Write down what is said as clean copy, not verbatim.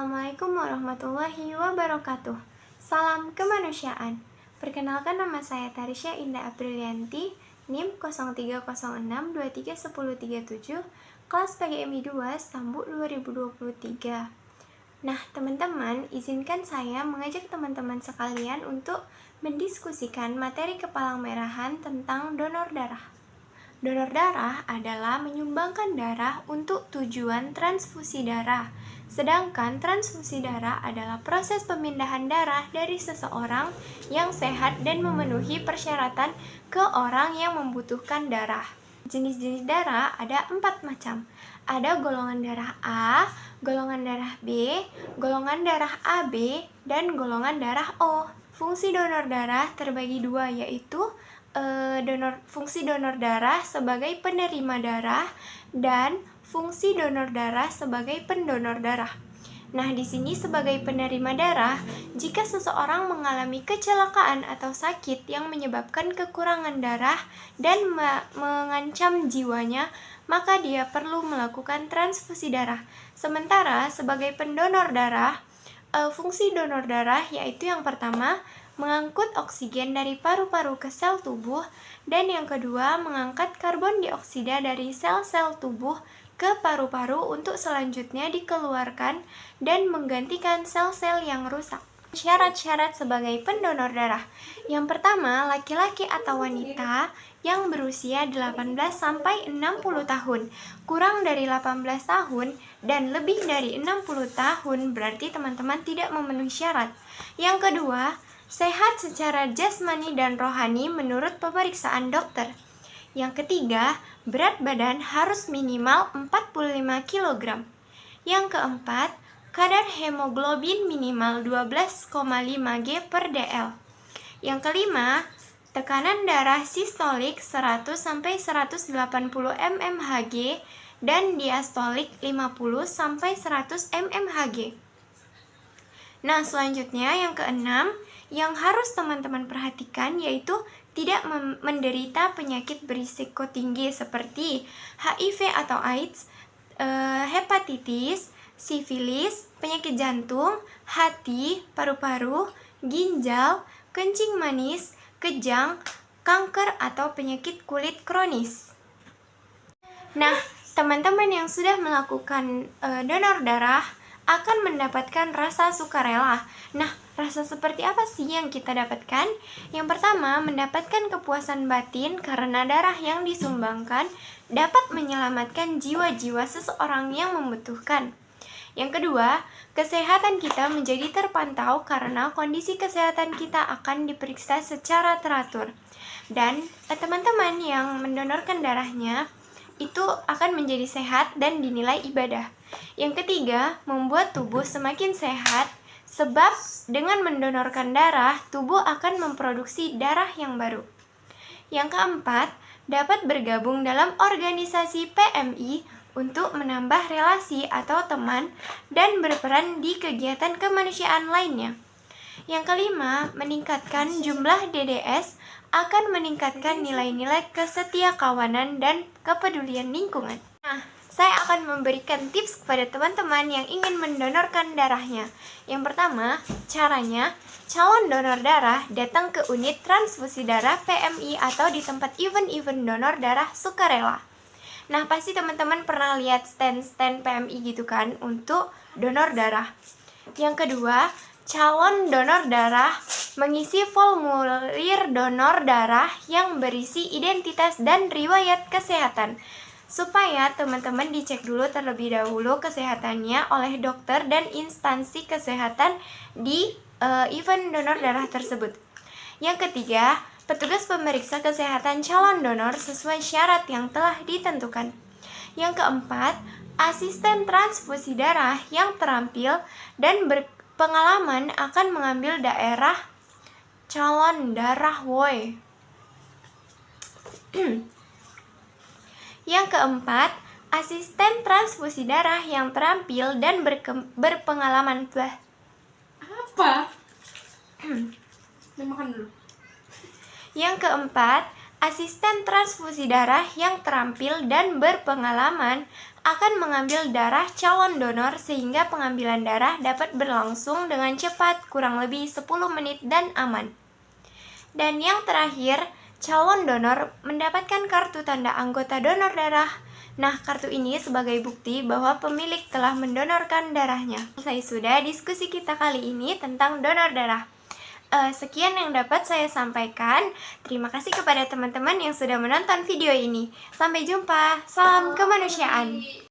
Assalamualaikum warahmatullahi wabarakatuh. Salam kemanusiaan. Perkenalkan, nama saya Tarisya Indah Aprilianti, NIM 0306231037, kelas PGMI 2, Stambuk 2023. Nah, teman-teman, izinkan saya mengajak teman-teman sekalian untuk mendiskusikan materi kepalang merahan tentang donor darah. Donor darah adalah menyumbangkan darah untuk tujuan transfusi darah. Sedangkan transfusi darah adalah proses pemindahan darah dari seseorang yang sehat dan memenuhi persyaratan ke orang yang membutuhkan darah. Jenis-jenis darah ada 4 macam. Ada golongan darah A, golongan darah B, golongan darah AB, dan golongan darah O. Fungsi donor darah terbagi dua, yaitu fungsi donor darah sebagai penerima darah dan fungsi donor darah sebagai pendonor darah. Nah, di sini sebagai penerima darah, jika seseorang mengalami kecelakaan atau sakit yang menyebabkan kekurangan darah dan mengancam jiwanya, maka dia perlu melakukan transfusi darah. Sementara sebagai pendonor darah, fungsi donor darah yaitu yang pertama, mengangkut oksigen dari paru-paru ke sel tubuh, dan yang kedua, mengangkat karbon dioksida dari sel-sel tubuh ke paru-paru untuk selanjutnya dikeluarkan dan menggantikan sel-sel yang rusak. Syarat-syarat sebagai pendonor darah. Yang pertama, laki-laki atau wanita yang berusia 18-60 tahun. Kurang dari 18 tahun dan lebih dari 60 tahun berarti teman-teman tidak memenuhi syarat. Yang kedua, sehat secara jasmani dan rohani menurut pemeriksaan dokter. Yang ketiga, berat badan harus minimal 45 kg. Yang keempat, kadar hemoglobin minimal 12,5 G per dl. Yang kelima, tekanan darah sistolik 100-180 mmHg dan diastolik 50-100 mmHg. Nah, selanjutnya yang keenam, yang harus teman-teman perhatikan yaitu tidak menderita penyakit berisiko tinggi seperti HIV atau AIDS, hepatitis, sifilis, penyakit jantung, hati, paru-paru, ginjal, kencing manis, kejang, kanker, atau penyakit kulit kronis. Nah, teman-teman yang sudah melakukan donor darah akan mendapatkan rasa sukarela. Nah, rasa seperti apa sih yang kita dapatkan? Yang pertama, mendapatkan kepuasan batin karena darah yang disumbangkan dapat menyelamatkan jiwa-jiwa seseorang yang membutuhkan. Yang kedua, kesehatan kita menjadi terpantau karena kondisi kesehatan kita akan diperiksa secara teratur. Dan teman-teman yang mendonorkan darahnya itu akan menjadi sehat dan dinilai ibadah. Yang ketiga, membuat tubuh semakin sehat, sebab dengan mendonorkan darah, tubuh akan memproduksi darah yang baru. Yang keempat, dapat bergabung dalam organisasi PMI untuk menambah relasi atau teman dan berperan di kegiatan kemanusiaan lainnya. Yang kelima, meningkatkan jumlah DDS akan meningkatkan nilai-nilai kesetiakawanan dan kepedulian lingkungan. Nah, saya akan memberikan tips kepada teman-teman yang ingin mendonorkan darahnya. Yang pertama, caranya, calon donor darah datang ke unit transfusi darah PMI atau di tempat event-event donor darah sukarela. Nah, pasti teman-teman pernah lihat stand-stand PMI gitu kan untuk donor darah. Yang kedua, calon donor darah mengisi formulir donor darah yang berisi identitas dan riwayat kesehatan, supaya teman-teman dicek dulu terlebih dahulu kesehatannya oleh dokter dan instansi kesehatan di event donor darah tersebut. Yang ketiga, petugas pemeriksa kesehatan calon donor sesuai syarat yang telah ditentukan. Yang keempat, asisten transfusi darah yang terampil dan berpengalaman akan mengambil daerah calon darah woi. Yang keempat, asisten transfusi darah yang terampil dan berpengalaman. Apa? Makan dulu. Yang keempat, asisten transfusi darah yang terampil dan berpengalaman akan mengambil darah calon donor sehingga pengambilan darah dapat berlangsung dengan cepat, kurang lebih 10 menit dan aman. Dan yang terakhir, calon donor mendapatkan kartu tanda anggota donor darah. Nah, kartu ini sebagai bukti bahwa pemilik telah mendonorkan darahnya. Selesai sudah diskusi kita kali ini tentang donor darah. Sekian yang dapat saya sampaikan. Terima kasih kepada teman-teman yang sudah menonton video ini. Sampai jumpa. Salam kemanusiaan.